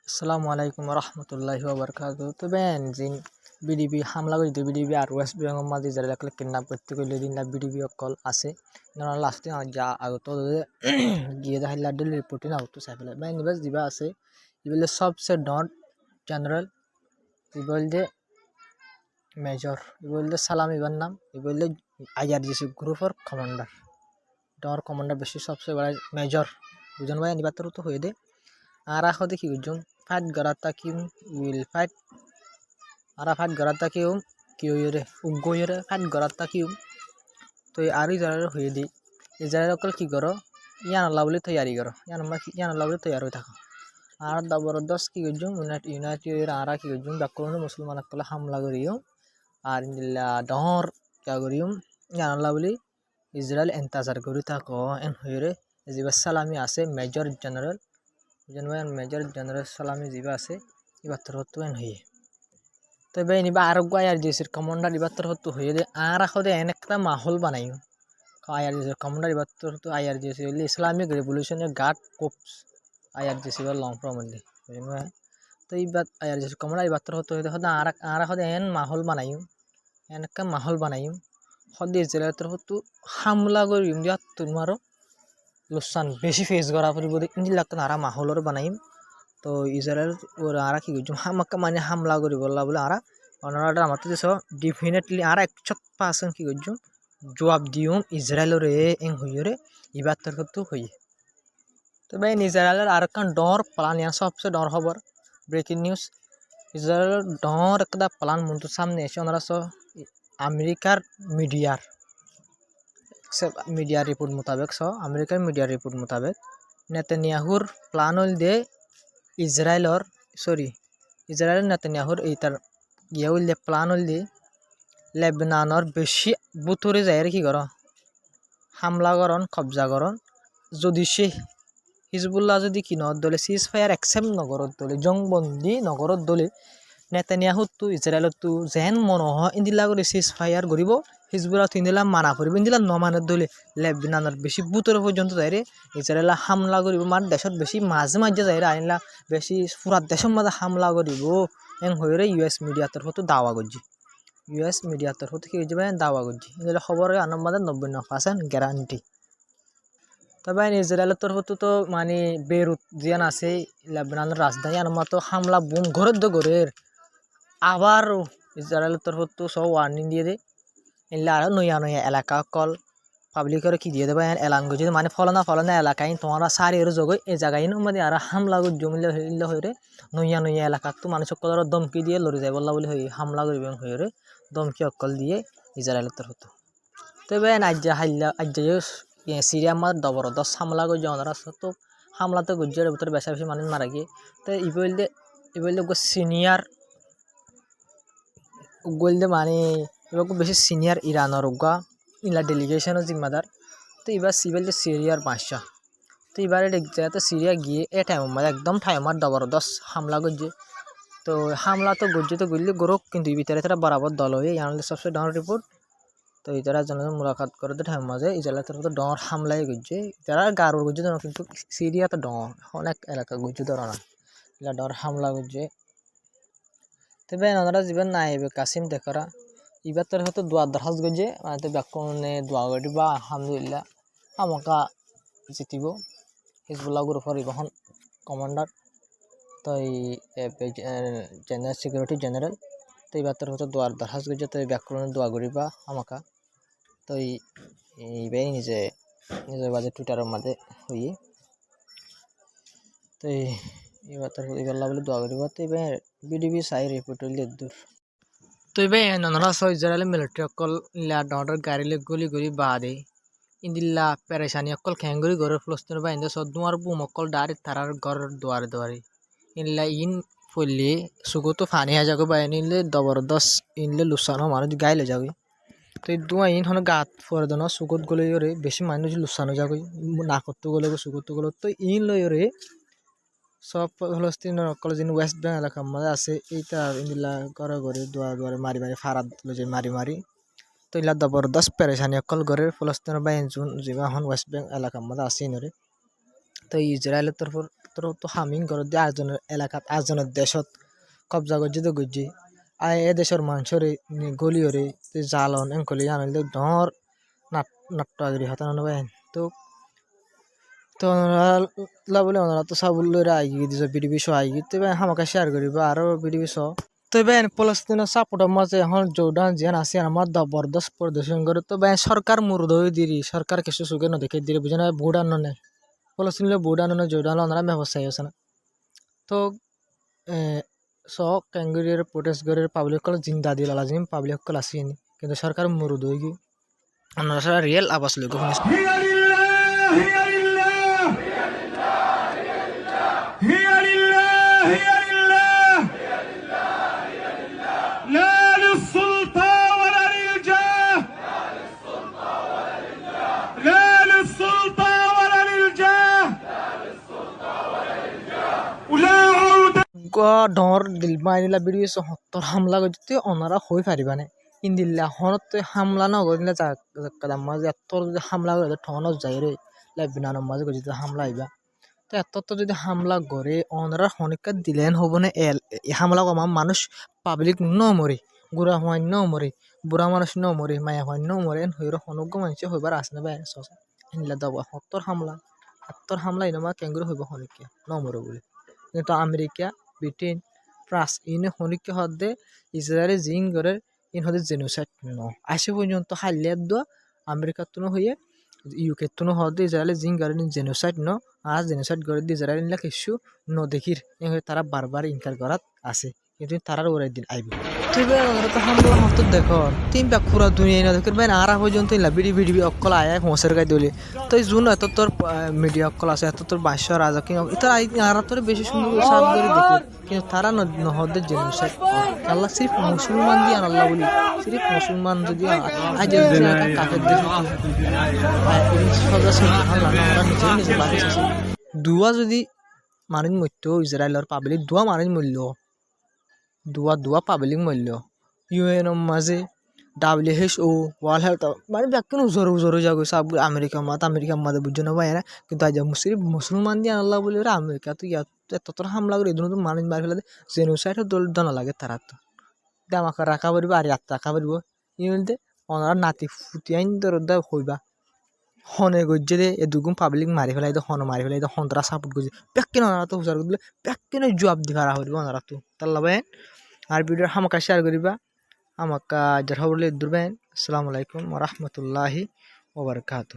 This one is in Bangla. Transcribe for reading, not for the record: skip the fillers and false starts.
আসসালামু আলাইকুম রহমতুল্লাহি ওয়াবারাকাতুহু। তো বেনজিন বিডিবি হামলা করেছে বিডিবি আর ওয়েস্ট বেঙ্গল মাঝে যারা একলা কিডন্যাপ করতে গেলে দিন বিডিবি অকল আছে না লাস্টে যা আগত গিয়ে দেখাইলা ডেলি রিপোর্টিং আউট তো সাইফেলা বেন নিবাস দিবা আছে ইবলে সবসে ডন জেনারেল ইবলদে মেজর ইবলদে সালাম ইবার নাম ইবলদে আইআরজিসি গ্রুপের কমান্ডার ডর কমান্ডার বেশি সবসে বড় মেজর বুঝন ভাই নিবাতর তো হয়ে দে আর আখো দেখি বুঝুন ফাইট গরাতা কি উইল ফাইট আর ফাইট গরাতা কি কিউরে উগোয়রে ফাইট গরাতা কি তো আর ইজারার হয়ে দি ইজারার অকল কি করো ইয়ান লাভলি তৈরি করো ইয়ান লাভলি তৈরি থাকো আর জবরদস্ত কি বুঝুন ইউনাইটেড আর কি বুঝুন বাক্যন মুসলমান কলে হামলা করিও আর ইল্লা ডহর কা করিও ইয়ান লাভলি ইসরায়েল এন্তাজার করি থাকো এন হইরে জিবা সালামি আছে মেজর জেনারেল মেজর জেনারেল সালামি জিবা আছে ইবাত্তর হতো এন হয়ে তো বে নিবা আর আইআরজিসির কমান্ডার ইবাত্তর হতো হয়ে দে আর আখদে এন একটা মাহল বানাইও আইআরজিসির কমান্ডার ইবাত্তর হতো আইআরজিসি হইলে ইসলামিক রেভলিউশনের গার্ড কোপস আইআরজিসি বা লং ফর্ম হইলে তো ইবাত আইআরজিসির কমান্ডার ইবাত্তর হতো হয়ে হদে আর আখদে এন মাহল বানাইও এন একটা মাহল বানাইও হদে ইসরায়েলের হতো হামলা করি দিয়া তোমারও লোকসান বেশি ফেস করা পড়ব ইঞ্জিন লাগতো না আর মাহলর বানাইম তো ইসরায়েল ওরা আর কি করছো হামাক্কা মানে হামলা করি বললা বলে আর অনারা আমার তো ডেফিনেটলি আর 100% কি করছো জবাব দিউম ইসরায়েলের এং হইরে ইবার তোর তো হইয়ে তো ভাই ইসরায়েলের আর একটা ডর প্লান ইয়ার সবচেয়ে ডর খবর ব্রেকিং নিউজ ইসরায়েলের ডর একটা প্লান মন্ত্র সামনে এসে ওনারা আমেরিকার মিডিয়া রিপোর্ট मुताबिक अमेरिकन मीडिया रिपोर्ट मुताबिक नेतन्याहुर प्लान हल दे इजराइल नेतन्याहुर इतार ये हल दे प्लान हल दे लेबनानर बेशी बुतरे जायर कि कर हामला करन कब्जा करन যদি সে হিজবুল্লাহ যদি কি নগর দলে সিজ ফায়ার একসেপ্ট নগরত দলে জংবন্দি নগরত দলে নেতানিয়াহুত তো ইসরায়েলত তো যেন মন হয় ইন্দিলা করে সিজ ফায়ার করিব হিজবুল্লাহ ইন্দিলা মানা করিব ইন্দিলা নমানের দলে লেবনানের বেশি বুতর পর্যন্ত যাইরে ইসরায়েল হামলা করিব মান দেশত বেশি মাঝে মাঝে যাইরে আইনলা বেশি পুরা দেশের মাঝে হামলা করিব এন হইরে ইউএস মিডিয়ার তরফ তো দাওয়া করছি ইউএস মিডিয়ার তরফ থেকে কি যাবে দাওয়া করছি এগুলো খবর আনার মাঝে 99% গ্যারান্টি তবে ইসরায়েলের তরফ তো মানে বেরুত জিয়ান আছে লেবনানের রাজধানী আনমা তো হামলা বুম ঘরের আবার ইসরায়েলের তরফ তো সব ওয়ার্নিং দিয়ে দেয় এলে আরও নয়া এলাকা কল পাবলিকের কি দিয়ে দেবে এলান করছে মানে ফলানা এলাকায় তোমরা সারির যোগ এই জায়গায় মানে আর হামলা জমিলে হইলে হয়ে নয়া এলাকা তো মানুষ সকলের দমকি দিয়ে লড়ে যায় বললা বলে হয়ে হামলা করবেন হয়ে দমকি অকল দিয়ে ইসরায়েলের তরফ তবে আজ্জা সিরিয়া মার জবরদস্ত হামলা করছে ওনারা তো হামলা তো গুজের ভিতরে বেশি মানুষ মারা গিয়ে তো ইবলদে সিনিয়র উগলদে মানে এবার বেশি সিনিয়র ইরানের উগা ইলা ডেলিগেশনের জিম্মাদার তো এবার সিভিলদে সিরিয়ার বাদশা তো এবারে দেখছে তো সিরিয়া গিয়ে এ টাইমের মধ্যে একদম টাইমার জবরদস্ত হামলা করছে তো হামলা তো গজ্জে তো গড়লে গরক কিন্তু ভিতরে তারা বরাবর দল হয়ে ইয়ানলে সবচেয়ে ডাউন রিপোর্ট তো তারা জনের মুলাকাত করে তো টাইম মাঝে ইসরায়েলের তরফ তো ডর হামলাই গজ্জে তারা গারোর গজ্জে ধরো কিন্তু সিরিয়া তো ডর অনেক এলাকা গজ্জে ধরো না এলা ডর হামলা গজ্জে তবে ওনারা জীবন না আইবে কাসিম দেখরা এবার তোর হয়তো দোয়া দরখাস্ত গজ্জে মানে তো ব্যাকনে দোয়া করিবা আলহামদুলিল্লাহ আমাকা জিতিব হিজবুল্লাহ গ্রুপের ইবহন কমান্ডার তো এই জেনারেল সিকিউরিটি জেনারেল তো এবার তোর হয়তো দোয়ার দরখাস্ত গজ্জে তো ব্যাকরণে দোয়া করিবা আমাকা তো এইবাই নিজের বাজে টুইটারের মাঝে হইয়ে তো এবার তোর এবার বলে দোয়া করিবা তো এবার বিডিবি সাই রিপোর্ট হইলে দূর তো এবার ননরা ইসরায়েল মিলিটারি অকল ইলা ডর গাড়িলে গুলি বাদে ইন্দিল্লা পেরেশানি অকল খেঙ্গুরি ঘরের ফলস্তিনের বা ইন্দে সদুয়ার বুম অকল ডারি তারার ঘরের দুয়ারে ইনলা ইন ফলে সুগতো ফানি হয়ে যাবে বা ইনলে জবরদস্ত ইনলে লুসানো মানুষ গাইলে যাবে তো এই দুয়া ইন হন গাত ফরে দেন সুগত গলে বেশি মানুষ লুসানো যাবে না করতে গেলে সুগত গেলে তো ইন লইরে সব ফলস্তিনের অকল যিনি ওয়েস্ট বেঙ্গল এলাকার মধ্যে আছে এইটা ইন্দিল্লা ঘরে দুয়ারে মারি ফারাদ লজে মারি তো ইলা জবরদস্ত পেরেশানি অকল ঘরের ফলস্তিনের বা জুন যেবা এখন ওয়েস্ট বেঙ্গল এলাকার মধ্যে আছে ইনরে তো ইসরায়েলের তরফ মাত্র তো হামিং করে দিয়ে আরেকজনের এলাকাত আরেকজনের দেশত কবজা করছে তো করছে আর এ দেশের মানুষের গলিওরে জালন এঙ্কলি আনলে ডর নাট্যগিরি হতানো ভাই তো তো ওনারা বলে ওনারা তো সাবুল্লরা আইগি দিছে বিডিবি শো আইগি তো ভাই আমাকে শেয়ার করিব আরো বিডিবি শো তো ভাই পলাস্তিনের সাপোর্টের মাঝে এখন জোরদান জিয়ান আছে আমার জবরদস্ত প্রদর্শন করে তো ভাই সরকার মুরদই দিরি সরকার কিছু সুখে নদেখে দিলে বুঝে না ভোট আনো নেই পলাস্তিনের ভোট আনো জোরদান ওনারা ব্যবস্থা আছে না তো স ক্যাঙ্গুরির প্রোটেস্ট করে পাবলিক কল জিন্দা দিল লাজিম পাবলিক কল আসেনি কিন্তু সরকার মুরদই গি ওনারা রিয়েল আবাস লোক ডর দিল মারিলা বিড়ি সত্তর হামলা করতে ওনারা হয়ে পারিবা না ইন্দিল্লা হনত হামলা না করিলে যাকাদাম মাঝে এত যদি হামলা করে ঠনত যাই রে লেবিনানোর মাঝে যদি হামলা আইবা তো এত যদি হামলা করে ওনারা হনিকা দিলেন হব না হামলা কমা মানুষ পাবলিক ন মরে গুড়া হওয়াই ন মরে বুড়া মানুষ ন মরে মায়া হওয়াই ন মরে হইর হনুজ্ঞ মানুষ হইবার আসে না বাইরে সসা ইনলা দাবা সত্তর হামলা ইনমা কেঙ্গুরি হইব হনিকা ন মরে বলে কিন্তু আমেরিকা ব্রিটেন ফ্রান্স ইনে হনিকা হদে ইসরায়েলে জিং করে ইন হদে জেনোসাইড ন আসে পর্যন্ত হাইলে দোয়া আমেরিকার তুনো হইয়ে ইউকে তুনো হদে ইসরায়েলে জিং করে জেনোসাইড ন আর জেনোসাইড করে দিয়ে ইসরায়েল নিলা কিছু ন দেখির তারা বারবার ইনকার করাত আছে কিন্তু তারার ওরাই দিন আইব তুই ওরা তো হামলা হতো দেখো তিন ব্যাগ পুরা দুনিয়া না দেখের ভাই আর পর্যন্ত ইলা বিডি অকল আয় হোসের গাই দলি তো জুন এত তোর মিডিয়া অকল আছে এত তোর বাস্য রাজা কি এটা আর তোর বেশি সুন্দর সাপ করে দেখি কিন্তু তারা নহদের জেনোসাইড আল্লাহ সির্ফ মুসলমান দিয়ে আল্লাহ বলি সির্ফ মুসলমান যদি আজ কাকের দেখে দুয়া যদি মানুষ মরত ইসরায়েলের পাবলিক দুয়া মানুষ মূল্য দুয়া পাবলিক মূল্য ইউএন মাঝে WHO ওয়ার্ল্ড হেলথ মানে ব্যাখ্যান উজরে যাগো সব আমেরিকা মাদে বুঝছো না ভাই কিন্তু আজ মুসলিম মুসলমান দিয়ে আল্লাহ বলি ওরা আমেরিকা তো এত তোর হামলা করে এদিন তো মানুষ মারি ফেলে জেনোসাইড দল লাগে তারা তো আমাকে রাখা পারিব আর ইয়াত রাখা পারিব ইউনিতে ওনারা নাতি ফুটি আইন দরদা হইবা হনে গজ্জে দে এ দুগুম পাবলিক মারি ফেলাই তো হন মারি ফেলাই তো হনরা সাপোর্ট করছে ব্যাখ্যান ওনারা তো হুজার দিলে ব্যাখ্যান জবাব দি পারা হইব ওনারা তো তাল্লা ভাই আর ভিডিও আমাকে শেয়ার করিবা আমাকে যার খবর দুর্বেন আসসালামু আলাইকুম ওয়া রাহমাতুল্লাহি ওয়া বারাকাতুহু।